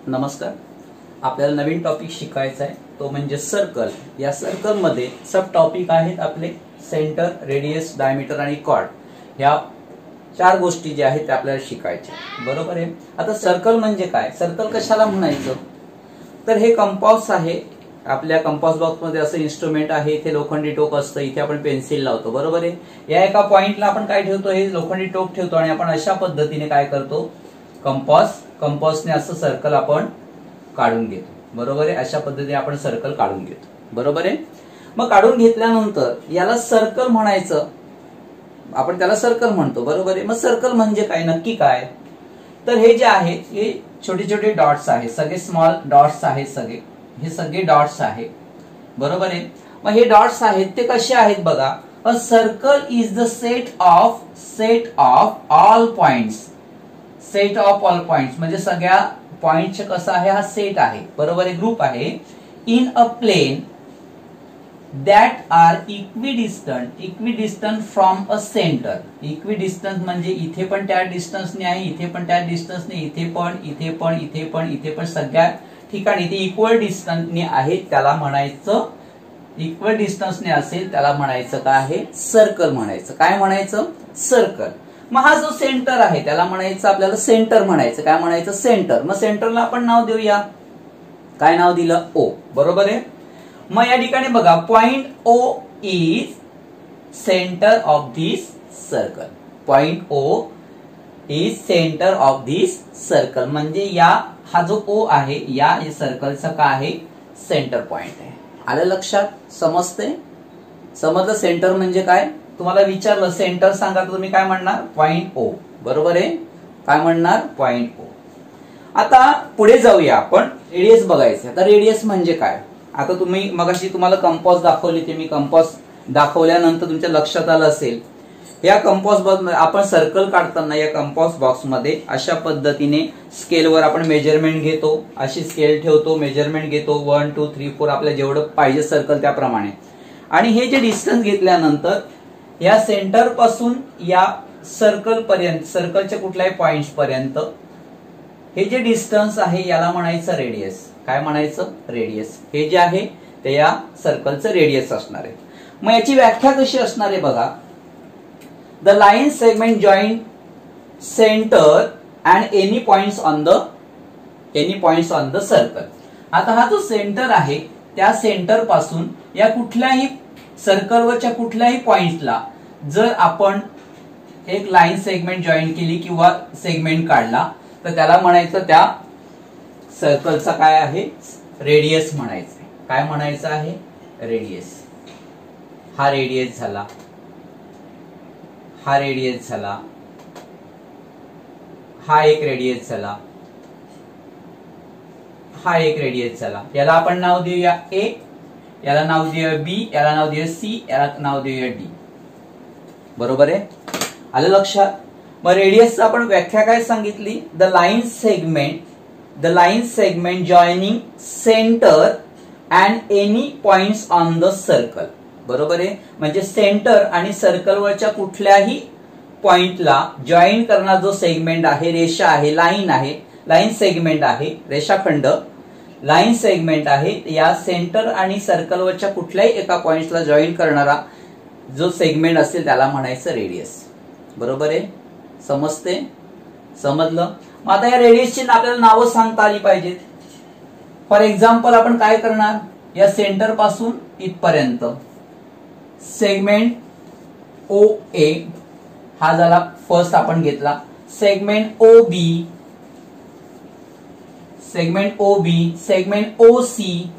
नमस्कार. आपल्याला नवीन टॉपिक शिकायचा आहे तो म्हणजे सर्कल. या सर्कल मध्ये सब टॉपिक आहेत आपले सेंटर, रेडियस, डायमीटर आणि कॉर्ड. ह्या चार गोष्टी ज्या आहेत त्या आपल्याला शिकायच्या. बरोबर आहे. आता सर्कल म्हणजे काय, सर्कल कशाला म्हणायचं, तर हे कंपास आहे. आपल्या कंपास बॉक्स मध्ये असं इन्स्ट्रुमेंट आहे, इथे लोखंडी टोक असतं, इथे आपण पेन्सिल लावतो. बरोबर आहे. या एका पॉइंटला आपण काय ठेवतो, हे लोखंडी टोक ठेवतो आणि आपण अशा पद्धतीने काय करतो, कंपासने असं सर्कल आपण काढून घेतो. बरोबर आहे. अशा पद्धतीने आपण सर्कल काढून घेतो. बरोबर आहे. मग काढून घेतल्यानंतर याला सर्कल म्हणायचं, आपण त्याला सर्कल म्हणतो. बरोबर आहे. मग सर्कल म्हणजे काय, नक्की काय, तर हे जे आहेत हे छोटे छोटे डॉट्स आहेत, सगळे स्मॉल डॉट्स आहेत, हे सगळे डॉट्स आहेत. बरोबर आहे. मग हे डॉट्स आहेत ते कसे आहेत बघा. A circle is the set of all points. Set of all points म्हणजे सगळ्या पॉइंटचे कसा आहे, हा सेट आहे. बरोबर आहे, ग्रुप आहे. In a plane that are equidistant from a centre. Equidistant म्हणजे इथे पण त्या डिस्टन्सने आहे, इथे पण त्या डिस्टन्सने, इथे पण सगळ्या ठिकाणी ते इक्वल डिस्टन्सने आहे, त्याला म्हणायचं, इक्वल डिस्टन्सने असेल त्याला म्हणायचं काय आहे, सर्कल म्हणायचं. काय म्हणायचं, सर्कल. मग हा जो सेंटर आहे त्याला म्हणायचं, आपल्याला सेंटर म्हणायचं. काय म्हणायचं, सेंटर. मग सेंटरला आपण नाव देऊया, काय नाव दिलं, ओ. बरोबर आहे. मग या ठिकाणी बघा, point O is centre of this circle. Point O is centre of this circle म्हणजे हा जो ओ आहे या सर्कलचा काय आहे, सेंटर पॉइंट आहे. आलं लक्षात, समजलं सेंटर म्हणजे काय. तुम्हाला विचारलं सेंटर सांगा तर तुम्ही काय म्हणणार, पॉइंट ओ. बरोबर आहे. काय म्हणणार, पॉइंट ओ. आता पुढे जाऊया आपण, रेडियस बघायचं. आता रेडियस म्हणजे काय, आता तुम्ही मगाशी तुम्हाला कंपास दाखवली, ते मी कंपास दाखवल्यानंतर तुमच्या लक्षात आलं असेल. या कंपास बॉक्स आपण सर्कल काढताना या कंपास बॉक्स मध्ये अशा पद्धतीने स्केलवर आपण मेजरमेंट घेतो, अशी स्केल ठेवतो, मेजरमेंट घेतो, 1 2 3 4 आपल्याला जेवढं पाहिजे सर्कल त्याप्रमाणे. आणि हे जे डिस्टन्स घेतल्यानंतर या सेंटर पासून या सर्कल पर्यंत, सर्कलच्या कुठल्याही पॉइंट्स पर्यंत हे जे डिस्टन्स आहे याला म्हणायचं रेडियस. काय म्हणायचं, रेडियस. हे जे आहे ते या सर्कलचं रेडियस असणार आहे. मग याची व्याख्या कशी असणार आहे बघा. The line segment join centre and any points on the circle. आता हा जो सेंटर आहे त्या सेंटर पासून या कुठल्याही सर्कलवरच्या कुठल्याही पॉइंटला जर आपण एक लाईन सेगमेंट जॉईन केली किंवा सेगमेंट काढला तर त्याला म्हणायचं, त्या सर्कलचा काय आहे, रेडियस म्हणायचं. काय म्हणायचं आहे, रेडियस. हा रेडियस झाला, हा रेडियस झाला, हा एक रेडियस झाला, हा एक रेडियस झाला. याला आपण नाव देऊया ए, याला नाव देऊया बी, याला नाव देऊया सी, याला नाव देऊया डी. बरोबर आहे. आलं लक्षात. मग रेडियसची आपण व्याख्या काय सांगितली, the line segment joining centre and any points on the circle. बरोबर आहे. म्हणजे सेंटर आणि सर्कलवरच्या कुठल्याही पॉइंटला जॉईन करणारा जो सेगमेंट आहे, रेषा आहे, लाईन सेगमेंट आहे, रेषाखंड लाईन सेगमेंट आहे, या सेंटर आणि सर्कलवरच्या कुठल्याही एका पॉइंटला जॉईन करणारा जो सेगमेंट असेल त्याला म्हणायचं रेडियस. बरोबर आहे. समजलं. मग आता या रेडियसची आपल्याला नावं सांगता आली पाहिजेत. फॉर एक्झाम्पल आपण काय करणार, या सेंटर पासून इथपर्यंत सेगमेंट ओ ए हा झाला फर्स्ट आपण घेतला. Segment O B, segment O C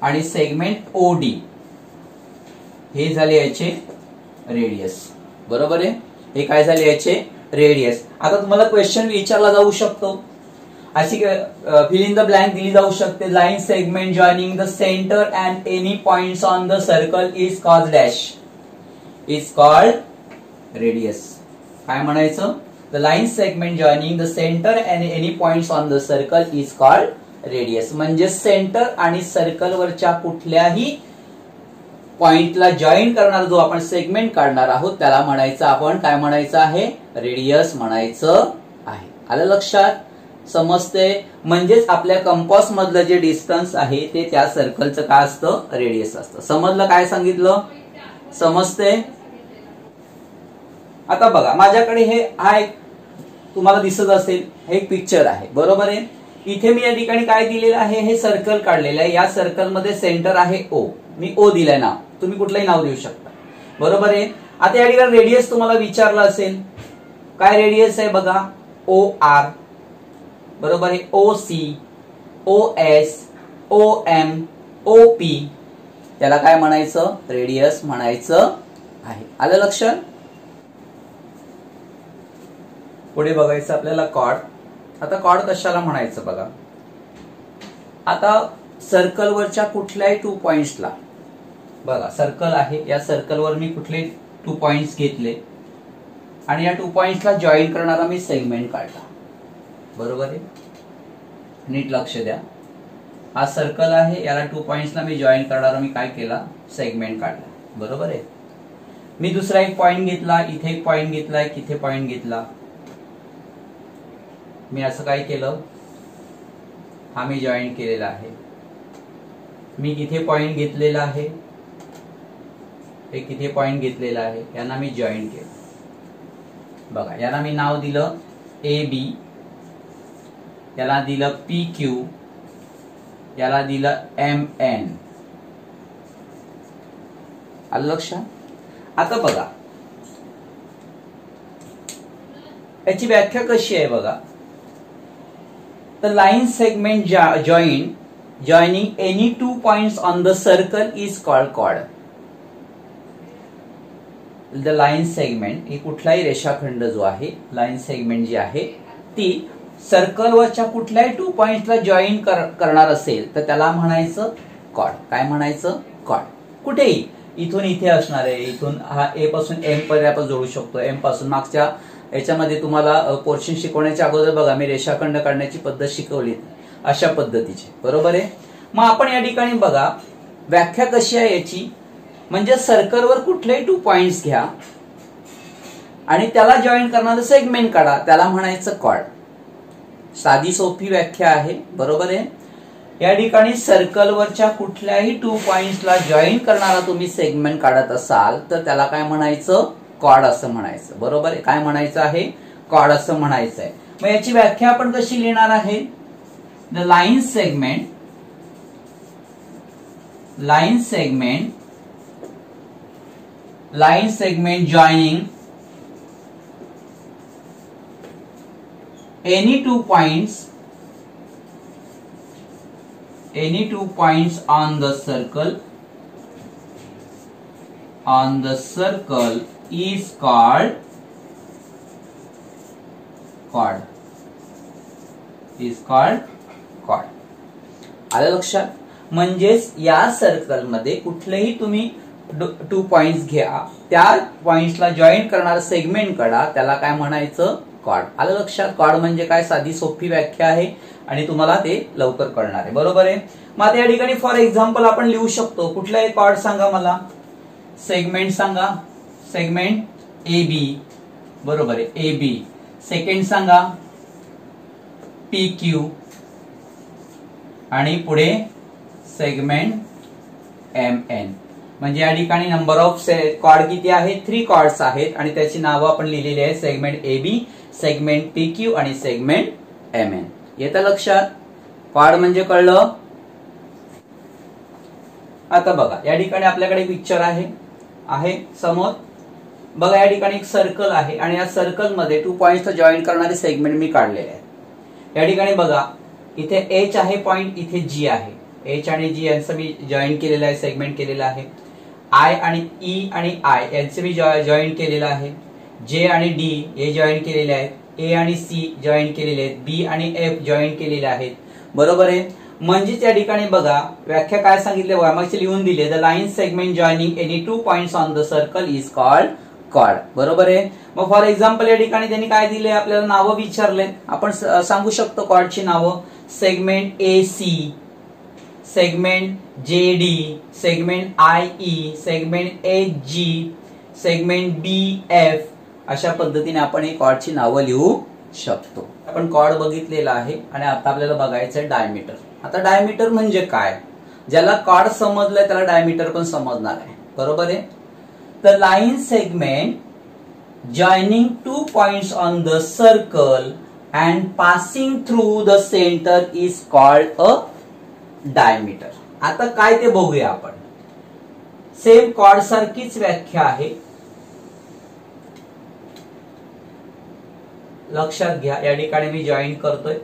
आणि सेगमेंट ओ डी, हे झाले याचे रेडियस. बरोबर आहे. हे काय झाले याचे रेडियस. आता तुम्हाला क्वेश्चन विचारला जाऊ शकतो, अशी फिल इन द ब्लँक दिली जाऊ शकते. Line segment joining the centre and any points on the circle is called dash, is called radius. काय म्हणायचं, the line segment joining the centre and any points on the circle is called radius. म्हणजे centre आणि सर्कलवरच्या कुठल्याही पॉइंटला join करणारा जो आपण segment काढणार आहोत त्याला म्हणायचं, आपण काय म्हणायचं आहे, रेडियस म्हणायचं आहे. आलं लक्षात. समजते? म्हणजेच आपल्या कंपास मधलं जे डिस्टन्स आहे ते त्या सर्कलचं काय असतं? रेडियस असतं. समजलं काय सांगितलं? समजते? आता बघा माझ्याकडे हे हा एक तुम्हाला दिसत असेल, हे एक पिक्चर आहे, बरोबर आहे. इथे मी या ठिकाणी काय दिलेलं आहे? हे सर्कल काढलेलं आहे. या सर्कल मध्ये सेंटर आहे O. मी O दिलंय नाव, तुम्ही कुठलंही नाव देऊ शकता, बरोबर आहे. आता या ठिकाणी रेडियस तुम्हाला विचारलं असेल, काय रेडियस आहे बघा? OR, बरोबर आहे. OC, OS, OM, OP, त्याला काय म्हणायचं? रेडियस म्हणायचं आहे. आलं लक्षात? पुढे बघायचं आपल्याला कॉर्ड. आता कॉर्ड कशाला म्हणायचं बघा. आता सर्कलवरच्या कुठल्याही 2 पॉइंट्सला बघा, सर्कल आहे, या सर्कलवर मी कुठले 2 पॉइंट्स घेतले आणि या 2 पॉइंट्सला जॉईन करणारा मी सेगमेंट काढला, बरोबर आहे. नीट लक्ष द्या. हा सर्कल आहे, याला 2 पॉइंट्सला मी जॉईन करणारा मी काय केला? सेगमेंट काढला, बरोबर आहे. मी दुसरा एक पॉइंट घेतला, इथे एक पॉइंट घेतला, इथे पॉइंट घेतला. मी असं काय केलं? हा मी जॉईन केलेला आहे. मी इथे पॉइंट घेतलेला आहे, एक इथे पॉइंट घेतलेला आहे, यांना मी जॉईन केलं. बघा, याला मी नाव दिलं AB, याला दिलं PQ, याला दिलं MN. आलं लक्षात? आता बघा याची व्याख्या कशी आहे बघा. The line segment joining any 2 points on the circle is called chord. The line segment ही कुठलाही रेषाखंड जो आहे, लाईन सेगमेंट जी आहे ती सर्कलवरच्या कुठल्याही 2 पॉइंट्सला जॉईन करणार असेल तर त्याला म्हणायचं कॉर्ड. काय म्हणायचं? कॉर्ड. कुठेही, इथून इथे असणार आहे, इथून हा A पासून M पर्यंत आपण जोडू शकतो. M पासून मागच्या याच्यामध्ये तुम्हाला पोर्शन शिकवण्याच्या अगोदर बघा मी रेषाखंड काढण्याची पद्धत शिकवली अशा पद्धतीची, बरोबर आहे. मग आपण या ठिकाणी बघा व्याख्या कशी आहे याची, म्हणजे सर्कलवर कुठलेही 2 पॉइंट्स घ्या आणि त्याला जॉईन करणारं सेगमेंट काढा, त्याला म्हणायचं कॉर्ड. साधी सोपी व्याख्या आहे, बरोबर आहे. या ठिकाणी सर्कलवरच्या कुठल्याही 2 पॉइंट्सला जॉईन करणारा तुम्ही सेगमेंट काढत असाल तर त्याला काय म्हणायचं? कॉर्ड असं म्हणायचं, बरोबर आहे. काय म्हणायचं आहे? कॉर्ड असं म्हणायचं आहे. मग याची व्याख्या आपण कशी लिहिणार आहे? The line segment joining any 2 points on the circle is called chord. आलं लक्षात? म्हणजेच या सर्कल मध्ये कुठलेही तुम्ही 2 पॉइंट्स घ्या, त्या पॉइंट्सला जॉईन करणारा सेगमेंट काढा, त्याला काय म्हणायचं? कॉर्ड. आलं लक्षात? कॉर्ड म्हणजे काय? साधी सोपी व्याख्या आहे आणि तुम्हाला ते लवकर कळणार आहे, बरोबर आहे. मग आता या ठिकाणी फॉर एक्झाम्पल आपण लिहू शकतो. कुठलाही कॉर्ड सांगा मला. सेगमेंट सांगा. सेगमेंट AB, बरोबर आहे. AB. सेकंड सांगा PQ आणि पुढे सेगमेंट MN. म्हणजे या ठिकाणी नंबर ऑफ कॉर्ड किती आहे? 3 कॉर्ड्स आहेत आणि त्याची नावं आपण लिहिलेली आहे. सेगमेंट AB, सेगमेंट PQ आणि सेगमेंट MN. येतं लक्षात? कॉर्ड म्हणजे कळलं? आता बघा या ठिकाणी आपल्याकडे पिक्चर आहे समोर. बघा या ठिकाणी एक सर्कल आहे आणि या सर्कल मध्ये 2 पॉइंट्स जॉईन करणारे सेगमेंट मी काढलेले आहेत. या ठिकाणी बघा इथे H आहे पॉइंट, इथे G आहे. H आणि G यांचं मी जॉईन केलेलं आहे, सेगमेंट केलेलं आहे. I आणि E आणि I यांचे मी जॉईन केलेलं आहे. J आणि D हे जॉईन केलेले आहेत. A आणि C जॉईन केलेले आहेत. B आणि F जॉईन केलेले आहेत, बरोबर आहे. म्हणजे त्या ठिकाणी बघा व्याख्या काय सांगितले बघा, मागचे लिहून दिले. The line segment joining any 2 points on the circle is called chord, बरोबर आहे. मग फॉर एक्झाम्पल या ठिकाणी त्यांनी काय दिले? आपल्याला नावं विचारले. आपण सांगू शकतो कॉर्डची नावं. Segment AC, segment JD, segment IE, segment HG, segment BF. अशा पद्धतीने आपण ही कॉर्डची नावं लिहू शकतो. आपण कॉर्ड बघितलेला आहे आणि आता आपल्याला बघायचं डायमीटर. आता डायमीटर म्हणजे काय, ज्याला कॉर्ड समजलंय त्याला डायमीटर पण समजणार आहे, बरोबर आहे. The line segment joining 2 points on the circle and passing through the centre is called a diameter. आता काय ते बघूया आपण. सेम कॉर्ड सारखीच व्याख्या आहे, लक्षात घ्या. या ठिकाणी मी जॉईन करतोय.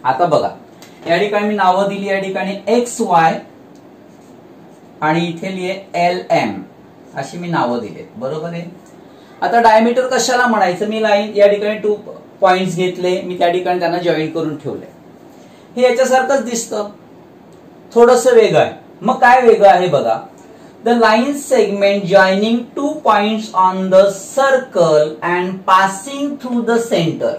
आता बघा, या ठिकाणी मी नावं दिली, या ठिकाणी XY आणि इथे लिहे LM अशी मी नावं दिली, बरोबर आहे. आता डायमीटर कशाला म्हणायचं, मी लाईन या ठिकाणी 2 पॉइंट्स घेतले, मी त्या ठिकाणी त्यांना जॉईन करून ठेवले. हे याच्यासारखंच दिसतं, थोडंसं वेगळं आहे. मग काय वेगळं आहे बघा. The line segment joining 2 points on the circle and passing through the center.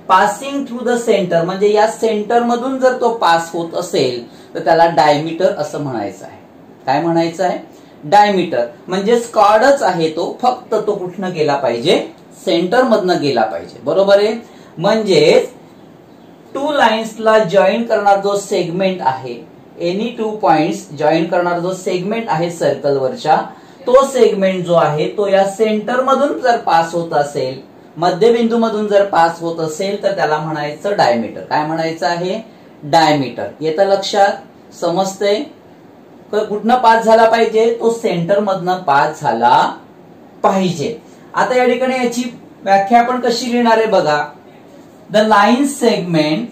Passing through the center म्हणजे या सेंटर मधून जर तो पास होत असेल तर त्याला डायमीटर असं म्हणायचं आहे. काय म्हणायचं आहे, डायमीटर. म्हणजे कॉर्डच आहे तो, फक्त तो कुठनं गेला पाहिजे, सेंटर मधनं गेला पाहिजे, बरोबर आहे. म्हणजे 2 लाईन्सला जॉईन करणार जो सेगमेंट आहे, एनी 2 पॉइंट्स जॉईन करणारा जो सेगमेंट आहे सर्कल वरच्या, तो सेगमेंट जो आहे तो या सेंटर मधून जर पास होत असेल, मध्यबिंदू मधून जर पास होत असेल तर त्याला म्हणायचं डायमीटर. काय म्हणायचं आहे, डायमीटर. येतं लक्षात, समजतंय. कुठनं पास झाला पाहिजे, तो सेंटर मधनं पास झाला पाहिजे. आता या ठिकाणी याची व्याख्या आपण कशी लिहिणार आहे बघा. The line segment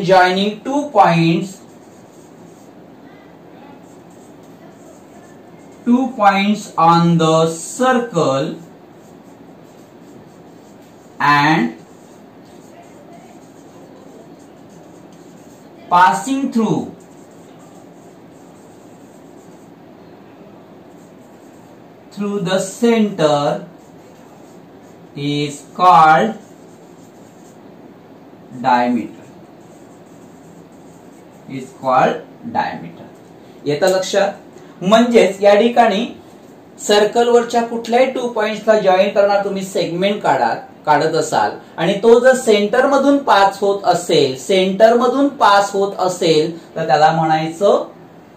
joining 2 points on the circle and passing through the center is called diameter. येतं लक्षात. म्हणजेच या ठिकाणी सर्कल वरच्या कुठल्याही 2 पॉइंट्सला जॉईन करणार तुम्ही सेगमेंट काढत असाल आणि तो जर सेंटर मधून पास होत असेल तर त्याला म्हणायचं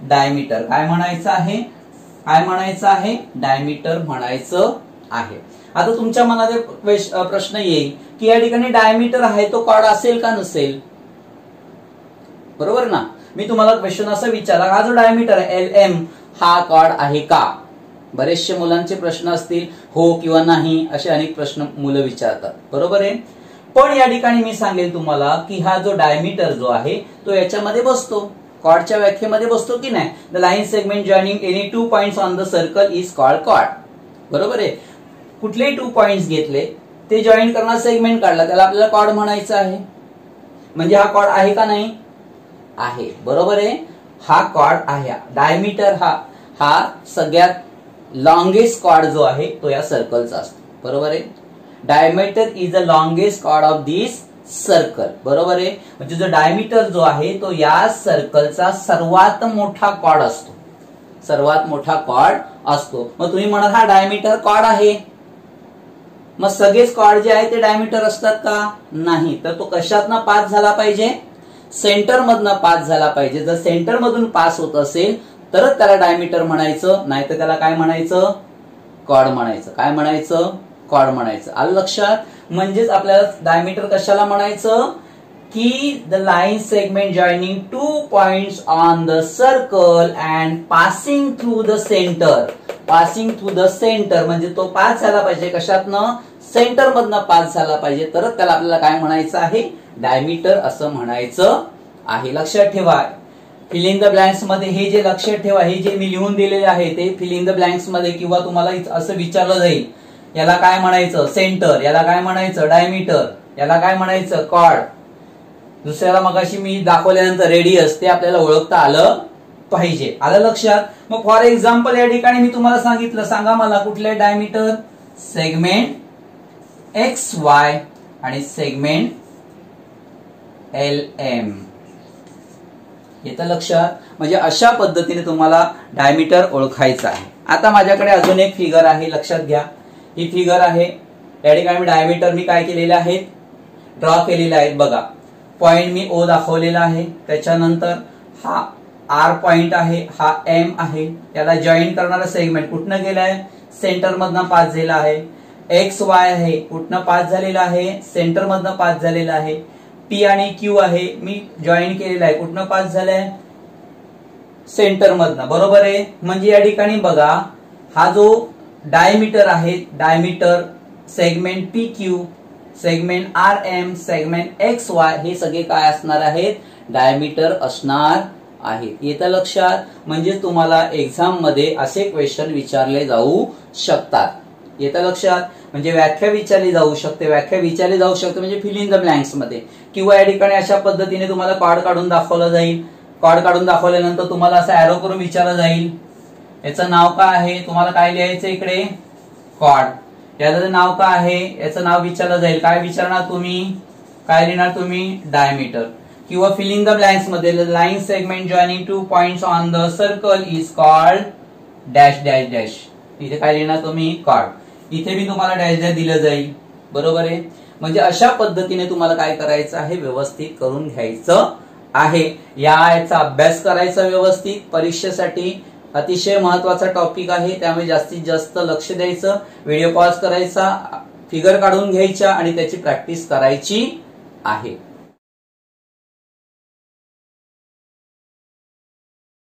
डायमीटर. काय म्हणायचं आहे, डायमीटर म्हणायचं आहे. आता तुमच्या मनात प्रश्न येईल की या ठिकाणी डायमीटर आहे तो कॉर्ड असेल का नसेल, बरोबर ना. मी तुम्हाला क्वेश्चन असं विचारला, हा जो डायमीटर आहे LM हा कॉर्ड आहे का. बरेचसे मुलांचे प्रश्न असतील, हो किंवा नाही असे अनेक प्रश्न मुलं विचारतात, बरोबर आहे. पण या ठिकाणी मी सांगेल तुम्हाला की हा जो डायमीटर जो आहे तो याच्यामध्ये बसतो, कॉर्डच्या व्याख्येमध्ये बसतो की नाही. The line segment joining any 2 points on the circle is called chord, बरोबर आहे. कुठलेही 2 पॉइंट्स घेतले, ते जॉईन करणार सेगमेंट काढला, त्याला आपल्याला कॉर्ड म्हणायचं आहे. म्हणजे हा कॉर्ड आहे का नाही, आहे, बरोबर आहे. हा कॉर्ड आहे. डायमीटर हा सगळ्यात लॉंगेस्ट कॉर्ड जो आहे तो या सर्कलचा असतो, बरोबर आहे. Diameter is the longest chord of this circle, बरोबर आहे. म्हणजे जो डायमीटर जो आहे तो या सर्कलचा सर्वात मोठा कॉर्ड असतो. मग तुम्ही म्हणाल हा डायमीटर कॉर्ड आहे, मग सगळेच कॉर्ड जे आहे ते डायमीटर असतात का, नाही. तर तो कशातनं पास झाला पाहिजे, सेंटर मधनं पास झाला पाहिजे. जर सेंटर मधून पास होत असेल तरच त्याला डायमीटर म्हणायचं, नाही तर त्याला काय म्हणायचं, कॉर्ड म्हणायचं. काय म्हणायचं, कॉर्ड म्हणायचं. आलं लक्षात. म्हणजेच आपल्याला डायमीटर कशाला म्हणायचं की the line segment joining 2 points on the circle and passing through the centre. म्हणजे तो पास झाला पाहिजे कशातनं, सेंटर मधनं पास झाला पाहिजे, तरच त्याला आपल्याला काय म्हणायचं आहे, डायमीटर असं म्हणायचं आहे. लक्षात ठेवा. फिल इन द ब्लँक्स मध्ये हे जे लक्षात ठेवा, हे जे मी लिहून दिलेले आहे ते फिल इन द ब्लँक्स मध्ये, किंवा तुम्हाला असं विचारलं जाईल याला काय म्हणायचं, सेंटर, याला काय म्हणायचं, डायमीटर, याला काय म्हणायचं, कॉर्ड. दुसऱ्याला मगाशी मी दाखवल्यानंतर रेडियस, ते आपल्याला ओळखता आलं पाहिजे. आलं लक्षात. मग फॉर एक्झाम्पल या ठिकाणी मी तुम्हाला सांगितलं, सांगा मला कुठले डायमीटर, सेगमेंट XY आणि सेगमेंट LM. येतं लक्षात? म्हणजे अशा पद्धतीने तुम्हाला डायमीटर ओळखायचं आहे. आता माझ्याकडे अजून एक फिगर आहे, लक्षात घ्या. ही फिगर आहे. या ठिकाणी डायमीटर मी काय केलेले आहेत, ड्रॉ केलेले आहेत. बघा, पॉइंट मी O दाखवलेला आहे. त्याच्यानंतर हा R पॉइंट आहे, हा M आहे. याला जॉईन करणारा सेगमेंट कुठनं गेलाय, सेंटर मधनं पास झालेला आहे. XY आहे, कुठनं पास झालेला आहे, सेंटर मधनं पास झालेला आहे. P आणि Q आहे, मी जॉईन केलेला आहे, कुठनं पास झालाय, सेंटर मधनं. बरोबर आहे? म्हणजे या ठिकाणी बघा, हा जो डायमीटर आहे, diameter segment PQ, segment RM, segment XY, हे सगळे काय असणार आहेत, डायमीटर असणार आहेत. येतं लक्षात? म्हणजे तुम्हाला एक्झाम मध्ये असे क्वेश्चन विचारले जाऊ शकतात. येतं लक्षात? म्हणजे व्याख्या विचारली जाऊ शकते. व्याख्या विचारली जाऊ शकते म्हणजे फिल इन द ब्लँक्स मध्ये, किंवा या ठिकाणी अशा पद्धतीने तुम्हाला कार्ड काढून दाखवलं जाईल. कार्ड काढून दाखवल्यानंतर तुम्हाला असं ॲरो करून विचारलं जाईल, याचं नाव काय आहे, तुम्हाला काय लिहायचं इकडे, कार्ड. याचं नाव काय आहे, याचं नाव विचारलं जाईल. काय विचारणार तुम्ही, काय लिहिणार तुम्ही, डायमीटर. किंवा फिल इन द ब्लँक्स मध्ये line segment joining two points on the circle is called dash dash dash. इथे काय लिहिणार तुम्ही, कार्ड. इथे मी तुम्हाला डॅश डॅश दिलं जाईल. बरोबर आहे? म्हणजे अशा पद्धतीने तुम्हाला काय करायचं आहे, व्यवस्थित करून घ्यायचं आहे. याचा अभ्यास करायचा व्यवस्थित. परीक्षेसाठी अतिशय महत्वाचा टॉपिक आहे, त्यामुळे जास्तीत जास्त लक्ष द्यायचं. व्हिडिओ पॉज करायचा, फिगर काढून घ्यायच्या आणि त्याची प्रॅक्टिस करायची आहे.